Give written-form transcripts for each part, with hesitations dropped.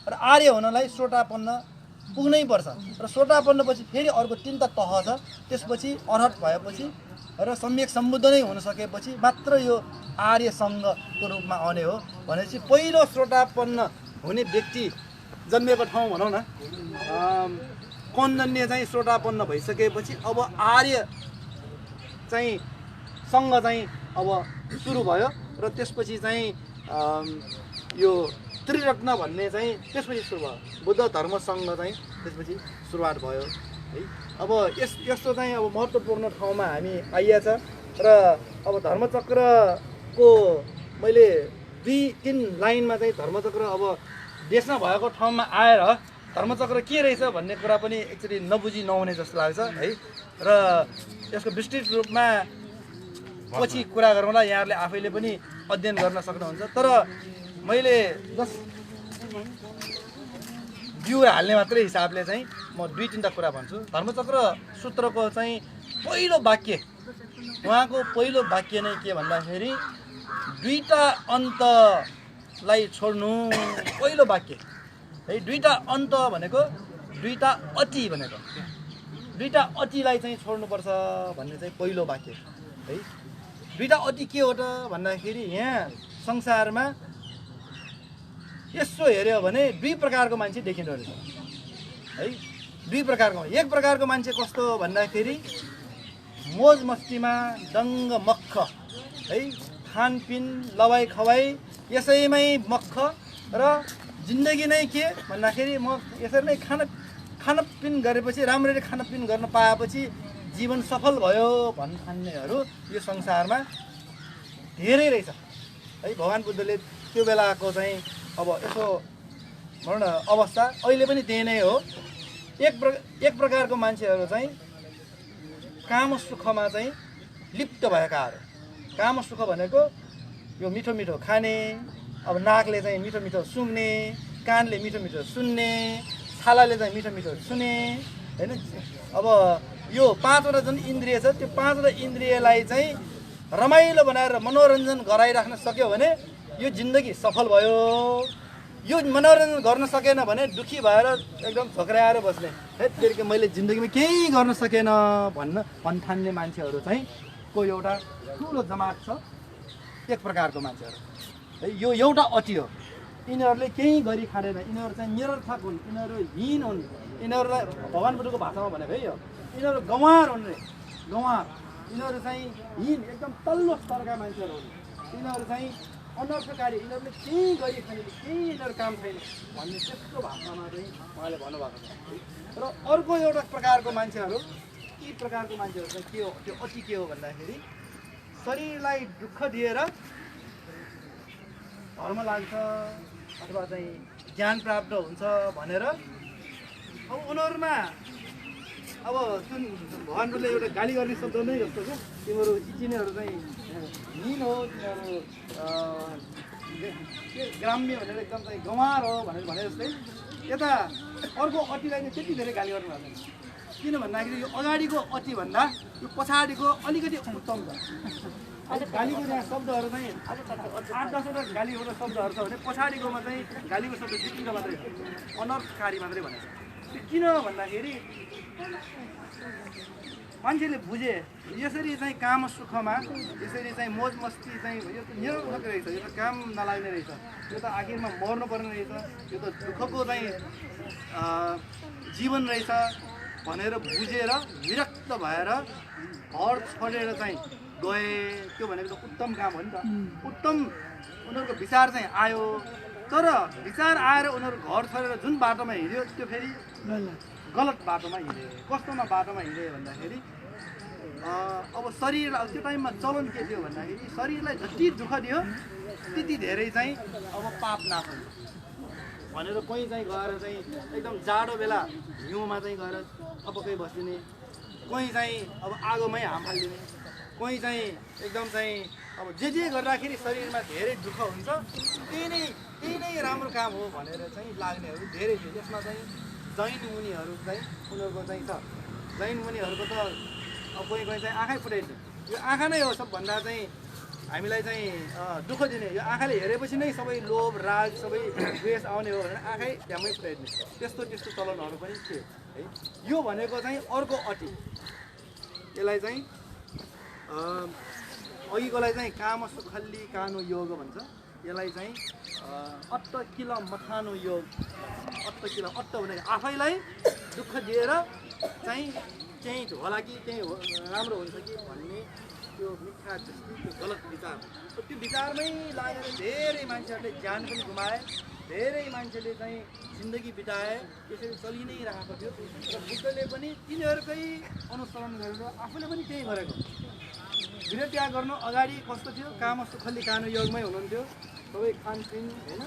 र आर्य हुनलाई श्रोतापन्न पुग्नै पर्छ र श्रोतापन्नपछि फेरि अर्को 3 तह छ त्यसपछि अर्हत भएपछि र सम्यक सम्बुद्ध नै हुन सकेपछि मात्र यो आर्य सङ्घको रूपमा आउने हो भनेपछि पहिलो श्रोतापन्न हुने व्यक्ति जन्मेको ठाउँ भनौँ न कौन्डन्य चाहिँ श्रोतापन्न भइसकेपछि अब आर्य चाहिँ सङ्घ चाहिँ अब सुरु भयो र त्यसपछि चाहिँ यो त्रिरत्न भन्ने चाहिँ त्यसपछि सुरु भयो बुद्ध धर्म सङ्घ चाहिँ त्यसपछि सुरुवात भयो है अब यस्तो चाहिँ अब महत्त्वपूर्ण ठाउँमा हामी आइएछ र अब धर्मचक्रको मैले 2-3 लाइनमा चाहिँ धर्मचक्र अब देशमा भएको ठाउँमा आएर धर्मचक्र के रहेछ भन्ने कुरा पनि एक्चुअली नबुझी नहुने जस्तो लाग्छ है र यसको विस्तृत रूपमा पछि कुरा गरौँला यहाँहरूले आफैले पनि अध्ययन गर्न सक्नुहुन्छ तर मैले जस्ट बिउरा हाल्ने मात्रै हिसाबले चाहिँ म 2-3 कुरा भन्छु धर्मचक्र सूत्रको चाहिँ पहिलो वाक्य उहाँको पहिलो वाक्य नै के भन्दाखेरि दुईटा अन्तलाई छोड्नु पहिलो वाक्य है दुईटा अन्त भनेको दुईटा अति भनेको दुईटा अतिलाई चाहिँ छोड्नुपर्छ भन्ने चाहिँ पहिलो वाक्य है दुईटा अति के हो त भन्दाखेरि यहाँ संसारमा यसो हेर्यो भने 2 प्रकारको मान्छे देखिँदो रहेछ है 2 प्रकारको एक प्रकारको मान्छे कस्तो भन्दाखेरि मोज मस्तीमा दङ्ग मक्ख है खानपिन लवाई खवाई यसैमै मक्ख र जिन्दगी नै के भन्दाखेरि म यसरी नै खानपिन गरेपछि राम्ररी खानपिन गर्न पाएपछि जीवन सफल भयो भन्नेहरू यो संसारमा धेरै रहेछ है भगवान बुद्धले त्यो बेलाको चाहिँ अब यसो भनौँ न अवस्था अहिले पनि त्यही नै हो एक प्रकारको मान्छेहरू चाहिँ काम सुखमा चाहिँ लिप्त भएकाहरू काम सुख भनेको यो मिठो मिठो खाने अब नाकले चाहिँ मिठो मिठो सुँघ्ने कानले मिठो मिठो सुन्ने छालाले चाहिँ मिठो मिठो छुने हैन अब यो 5वटा जुन इन्द्रिय छ त्यो 5वटा इन्द्रियलाई चाहिँ रमाइलो बनाएर मनोरञ्जन गराइराख्न सक्यो भने यो जिन्दगी सफल भयो यो मनोरञ्जन गर्न सकेन भने दुखी भएर एकदम झोक्राएर बस्ने है त्यसले मैले जिन्दगीमा केही गर्न सकेन भन्ठान्ने मान्छेहरू चाहिँ को एउटा ठुलो जमात छ एक प्रकारको मान्छेहरू है यो एउटा अति हो यिनीहरूले केही गरी खाँदैन यिनीहरू चाहिँ निरर्थक हुन् यिनीहरू हीन हुन् यिनीहरूलाई भगवान बुद्धको भाषामा भनेको है यो यिनीहरू गँवार हुन् रे गँवार यिनीहरू चाहिँ हीन एकदम तल्लो स्तरका मान्छेहरू हुन् यिनीहरू चाहिँ अनर्थकारी यिनीहरूले केही गरी खाने केही यिनीहरू काम छैन भन्ने त्यस्तो भाषामा चाहिँ उहाँले भन्नुभएको छ र अर्को एउटा प्रकारको मान्छेहरू यी प्रकारको मान्छेहरू चाहिँ के हो त्यो अति के हो भन्दाखेरि शरीरलाई दुःख दिएर धर्म लाग्छ अथवा चाहिँ ज्ञान प्राप्त हुन्छ भनेर अब उनीहरूमा अब जुन भगवान बुद्धले एउटा गाली गर्ने शब्द नै जस्तो क्या तिमीहरू चिनेहरू चाहिँ हिन हो तिनीहरू ग्राम्य भनेर एकदम चाहिँ गँवार हो भनेर भने जस्तै यता अर्को अतिलाई चाहिँ त्यति धेरै गाली गर्नु भएको छैन किन भन्दाखेरि यो अगाडिको अति भन्दा यो पछाडिको अलिकति उत्तम छ गालीको यहाँ शब्दहरू चाहिँ 8-10वटा गालीको शब्दहरू छ भने पछाडिकोमा चाहिँ गालीको शब्द 2-3 मात्रै हो अनर्थकारी मात्रै भनेको छ त्यो किन भन्दाखेरि मान्छेले बुझे यसरी चाहिँ काम सुखमा यसरी चाहिँ मोज मस्ती चाहिँ यो त निरर्थक रहेछ यो त काम नलाग्ने रहेछ यो त आखिरमा मर्नुपर्ने रहेछ यो त दुःखको चाहिँ जीवन रहेछ भनेर बुझेर विरक्त भएर घर छोडेर चाहिँ गए त्यो भनेको त उत्तम काम हो नि त उत्तम उनीहरूको विचार चाहिँ आयो तर विचार आएर उनीहरू घर छोडेर जुन बाटोमा हिँड्यो त्यो फेरि गलत बाटोमा हिँडे कस्तोमा बाटोमा हिँडे भन्दाखेरि अब शरीरलाई त्यो टाइममा चलन के थियो भन्दाखेरि शरीरलाई जति दुःख दियो त्यति धेरै चाहिँ अब पाप नाश हुन्छ भनेर कोही चाहिँ गएर चाहिँ एकदम जाडो बेला हिउँमा चाहिँ गएर थपक्कै बसिदिने कोही चाहिँ अब आगोमै हाम फालिदिने कोही चाहिँ एकदम चाहिँ अब जे गर्दाखेरि शरीरमा धेरै दुःख हुन्छ त्यही नै राम्रो काम हो भनेर चाहिँ लाग्नेहरू धेरै थियो त्यसमा चाहिँ जैन मुनिहरू चाहिँ उनीहरूको चाहिँ छ जैन मुनिहरूको त अब कोही चाहिँ आँखै फुटाइदियो यो आँखा नै हो सबभन्दा चाहिँ हामीलाई चाहिँ दुःख दिने, यो आँखाले हेरेपछि नै सबै लोभ राग सबै द्वेष आउने हो भनेर आँखै ध्यामै पुऱ्याइदिने त्यस्तो त्यस्तो चलनहरू पनि थिए है। यो भनेको चाहिँ अर्को अटी। यसलाई चाहिँ अघिकोलाई चाहिँ काम सुखल्ली कानु योग भन्छ। यसलाई चाहिँ अट्ट किल मथानु योग। अट्ट किल, अट्ट भनेको आफैलाई दुःख दिएर चाहिँ त्यही होला कि त्यही राम्रो हुन्छ कि भन्ने त्यो मिथ्या दृष्टि, त्यो गलत विचार, त्यो विचारमै लागेर धेरै मान्छेहरूले ज्यान पनि गुमाए, धेरै मान्छेले चाहिँ जिन्दगी बिताए। त्यसरी चलि नै राखेको थियो र बुद्धले पनि तिनीहरूकै अनुसरण गरेर आफूले पनि त्यही गरेको। गृहत्याग गर्नु अगाडि कस्तो थियो? काम सुखल्ली कानु योगमै हुनुहुन्थ्यो। सबै खानपिन होइन,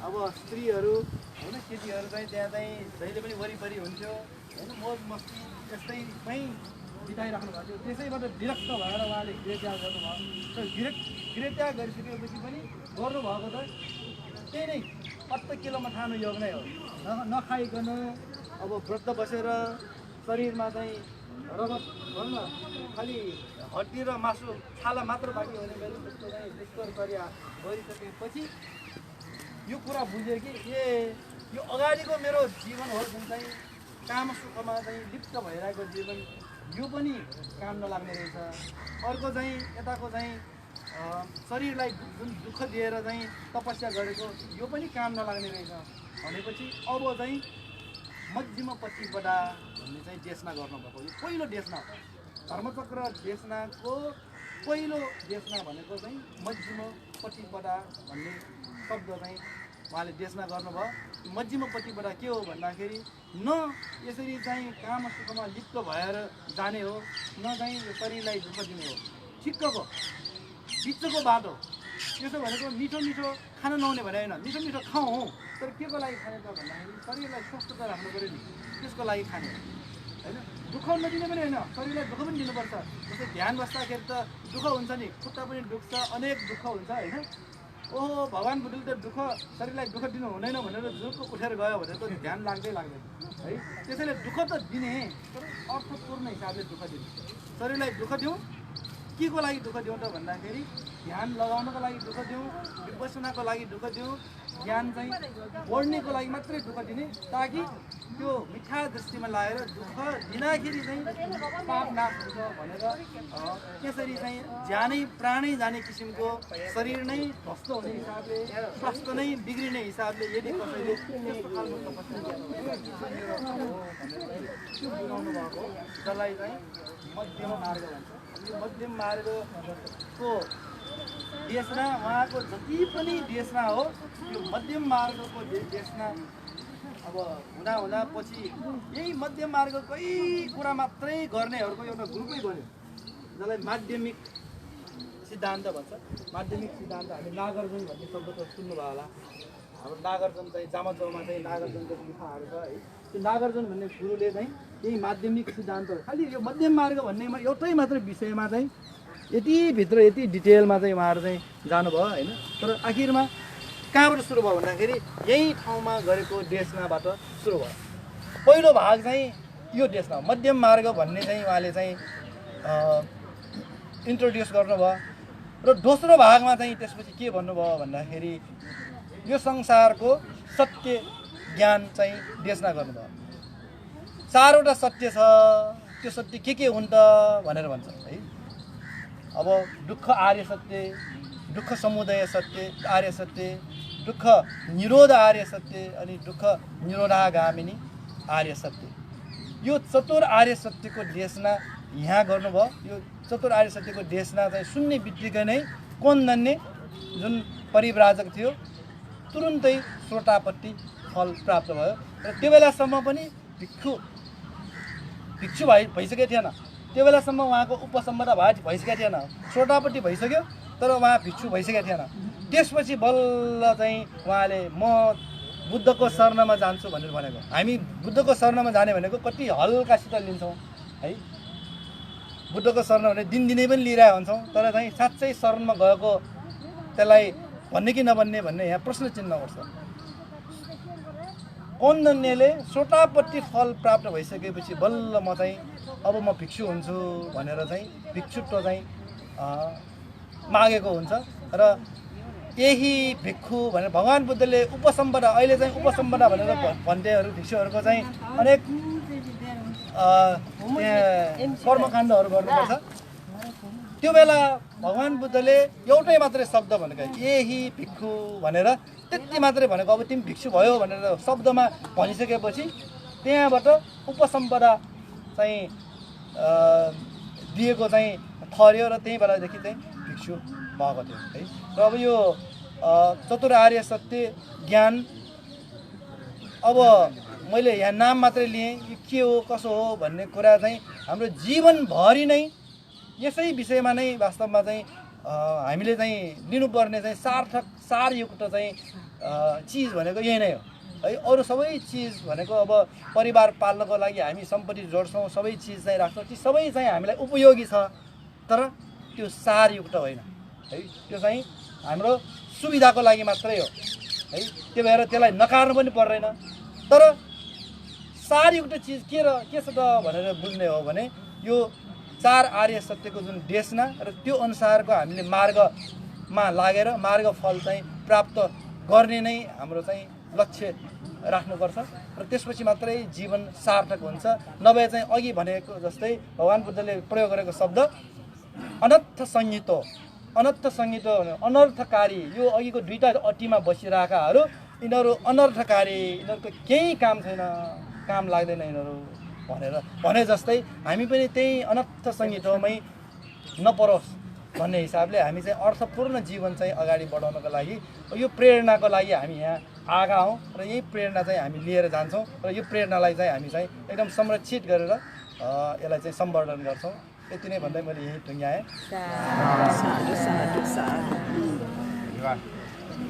अब स्त्रीहरू होइन, केटीहरू चाहिँ त्यहाँ चाहिँ जहिले पनि वरिपरि हुन्थ्यो होइन, मोज मस्ती यस्तैमै बिताइराख्नु भएको थियो। त्यसैबाट विरक्त भएर उहाँले गृहत्याग गर्नुभयो। गृहत्याग गरिसकेपछि पनि गर्नुभएको त त्यही नै अट्ट किलोमा खानु योग नै हो। नखाइकन अब व्रत बसेर शरीरमा चाहिँ रगत भन्न खालि हड्डी र मासु छाला मात्र बाँकी हुने बेला त्यस्तो चाहिँ दुष्कर्म गरिसकेपछि यो कुरा बुझ्यो कि यो अगाडिको मेरो जीवन हो जुन चाहिँ काम सुखमा चाहिँ लिप्त भइरहेको जीवन, यो पनि काम नलाग्ने रहेछ। अर्को चाहिँ यताको चाहिँ शरीरलाई जुन दुःख दिएर चाहिँ तपस्या गरेको यो पनि काम नलाग्ने रहेछ भनेपछि अब चाहिँ मध्यमपट्टिबाट भन्ने चाहिँ देशना गर्नुभएको। यो पहिलो देशना हो। धर्मचक्र देशनाको पहिलो देशना भनेको चाहिँ मध्यमपट्टिबाट भन्ने शब्द चाहिँ उहाँले देशना गर्नुभयो। मध्यमपट्टिबाट के हो भन्दाखेरि न यसरी चाहिँ काम सुखमा लिप्त भएर जाने हो, न चाहिँ यो शरीरलाई दुःख दिने हो। ठिक्कको बिचको बाटो। त्यसो भनेको मिठो मिठो खान नहुने भने होइन, मिठो मिठो खाउँ तर के को लागि खाने त भन्दाखेरि शरीरलाई स्वस्थता राख्नु पऱ्यो नि, त्यसको लागि खाने होइन। दुःख नदिने पनि होइन, शरीरलाई दुःख पनि दिनुपर्छ। जस्तै ध्यान बस्दाखेरि त दुःख हुन्छ नि, खुट्टा पनि दुख्छ, अनेक दुःख हुन्छ होइन। ओहो भगवान् बुद्धले त दुःख शरीरलाई दुःख दिनु हुँदैन भनेर जुनको उठेर गयो भने त ध्यान लाग्दैन है। त्यसैले दुःख त दिने तर अर्थपूर्ण हिसाबले दुःख दिने। शरीरलाई दुःख दिउँ, के को लागि दुःख दिउँ त भन्दाखेरि ध्यान लगाउनको लागि दुःख दिउँ, विपसनाको लागि दुःख दिउँ, ज्ञान चाहिँ बढ्नेको लागि मात्रै दुःख दिने, ताकि त्यो मिठा दृष्टिमा लागेर दुःख दिँदाखेरि चाहिँ पाप नाश हुन्छ भनेर त्यसरी चाहिँ ज्यानै प्राणै जाने किसिमको शरीर नै ध्वस्त हुने हिसाबले, स्वास्थ्य नै बिग्रिने हिसाबले यदि कसैले त्यस्तो खालको तपस्या त्यो बुझाउनु भएको जसलाई चाहिँ मध्यम मार्ग भन्छ। यो मध्यम मार्गको देशना उहाँको जति पनि देशना हो यो मध्यम मार्गको देशना अब हुँदा हुँदा पछि यही मध्यम मार्गकै कुरा मात्रै गर्नेहरूको एउटा ग्रुपै बन्यो जसलाई माध्यमिक सिद्धान्त भन्छ। माध्यमिक सिद्धान्त हामी नागार्जुन भन्ने शब्द त सुन्नुभयो होला। अब नागार्जुन चाहिँ जामाचौरमा चाहिँ नागार्जुनको गुफाहरू छ है। त्यो नागार्जुन भन्ने गुरुले चाहिँ यही माध्यमिक सिद्धान्त खालि यो मध्यम मार्ग भन्नेमा एउटै मात्र विषयमा चाहिँ यति भित्र यति डिटेलमा चाहिँ उहाँहरू चाहिँ जानुभयो होइन। तर आखिरमा कहाँबाट सुरु भयो भन्दाखेरि यही ठाउँमा गरेको देशनाबाट सुरु भयो। पहिलो भाग चाहिँ यो देशना मध्यम मार्ग भन्ने चाहिँ उहाँले चाहिँ इन्ट्रोड्युस गर्नुभयो र दोस्रो भागमा चाहिँ त्यसपछि के भन्नुभयो भन्दाखेरि यो संसारको सत्य ज्ञान चाहिँ देशना गर्नुभयो। चारवटा सत्य छ, त्यो सत्य के हुन् त भनेर भन्छ है। अब दुःख आर्य सत्य, दुःख समुदय सत्य आर्य सत्य, दुःख निरोध आर्य सत्य अनि दुःख निरोधागामिनी आर्य सत्य। यो चतुर आर्य सत्यको देशना यहाँ गर्नुभयो। यो चतुर आर्य सत्यको देशना चाहिँ सुन्ने बित्तिकै नै कोन्धन्ने जुन परिव्राजक थियो तुरुन्तै श्रोतापट्टि फल प्राप्त भयो र त्यो बेलासम्म पनि भिक्षु भइसकेको थिएन। त्यो बेलासम्म उहाँको उपसम्पदा भइसकेको थिएन, श्रोतापट्टि भइसक्यो तर उहाँ भिक्षु भइसकेको थिएन। त्यसपछि बल्ल चाहिँ उहाँले म बुद्धको शरणमा जान्छु भनेर भनेको। हामी बुद्धको शरणमा जाने भनेको कति हल्कासित लिन्छौँ है। बुद्धको शरण भने दिनदिनै पनि लिइरहेको हुन्छौँ तर चाहिँ साँच्चै शरणमा गएको त्यसलाई भन्ने कि नभन्ने भन्ने यहाँ प्रश्न चिन्ह उठ्छ। कौन्धन्यले श्रोतापट्टि फल प्राप्त भइसकेपछि बल्ल म चाहिँ अब म भिक्षु हुन्छु भनेर चाहिँ भिक्षुत्व चाहिँ मागेको हुन्छ र यही भिक्षु भनेर भगवान बुद्धले उपसम्पदा अहिले चाहिँ उपसम्पदा भनेर भन्नेहरू भिक्षुहरूको चाहिँ अनेक कर्मकाण्डहरू गर्नुपर्छ। त्यो बेला भगवान बुद्धले एउटै मात्रै शब्द भनेको यही भिक्षु भनेर त्यति मात्रै भनेको। अब तिमी भिक्षु भयो भनेर शब्दमा भनिसकेपछि त्यहाँबाट उपसम्पदा चाहिँ दिएको चाहिँ थर्यो र त्यही बेलादेखि चाहिँ भिक्षु भएको थियो है। र अब यो चतुर आर्य सत्य ज्ञान अब मैले यहाँ नाम मात्रै लिएँ, यो के हो कसो हो भन्ने कुरा चाहिँ हाम्रो जीवनभरि नै यसै विषयमा नै वास्तवमा चाहिँ हामीले चाहिँ लिनुपर्ने चाहिँ सार्थक सारयुक्त चाहिँ चिज भनेको यही नै हो है। अरू सबै चिज भनेको अब परिवार पाल्नको लागि हामी सम्पत्ति जोड्छौँ, सबै चिज चाहिँ राख्छौँ, ती सबै चाहिँ हामीलाई उपयोगी छ, तर त्यो सारयुक्त होइन है। त्यो चाहिँ हाम्रो सुविधाको लागि मात्रै हो है। त्यो भएर त्यसलाई नकार्नु पनि पर्दैन। तर सारयुक्त चिज के छ त भनेर बुझ्ने हो भने यो चार आर्य सत्यको जुन देशना र त्यो अनुसारको हामीले मार्गमा लागेर मार्ग फल चाहिँ प्राप्त गर्ने नै हाम्रो चाहिँ लक्ष्य राख्नुपर्छ र त्यसपछि मात्रै जीवन सार्थक हुन्छ। नभए चाहिँ अघि भनेको जस्तै भगवान बुद्धले प्रयोग गरेको शब्द अनर्थ संहितो, अनर्थ संहितो अनर्थकारी। यो अघिको दुईटा अटीमा बसिरहेकाहरू यिनीहरू अनर्थकारी, यिनीहरूको केही काम छैन, काम लाग्दैन यिनीहरू भनेर भने जस्तै हामी पनि त्यही अनर्थ संहितामै नपरोस् भन्ने हिसाबले हामी चाहिँ अर्थपूर्ण जीवन चाहिँ अगाडि बढाउनको लागि यो प्रेरणाको लागि हामी यहाँ आएका हौँ र यही प्रेरणा चाहिँ हामी लिएर जान्छौँ र यो प्रेरणालाई चाहिँ हामी चाहिँ एकदम संरक्षित गरेर यसलाई चाहिँ सम्वर्धन गर्छौँ। यति नै भन्दै मैले यही टुङ्ग्याएँ।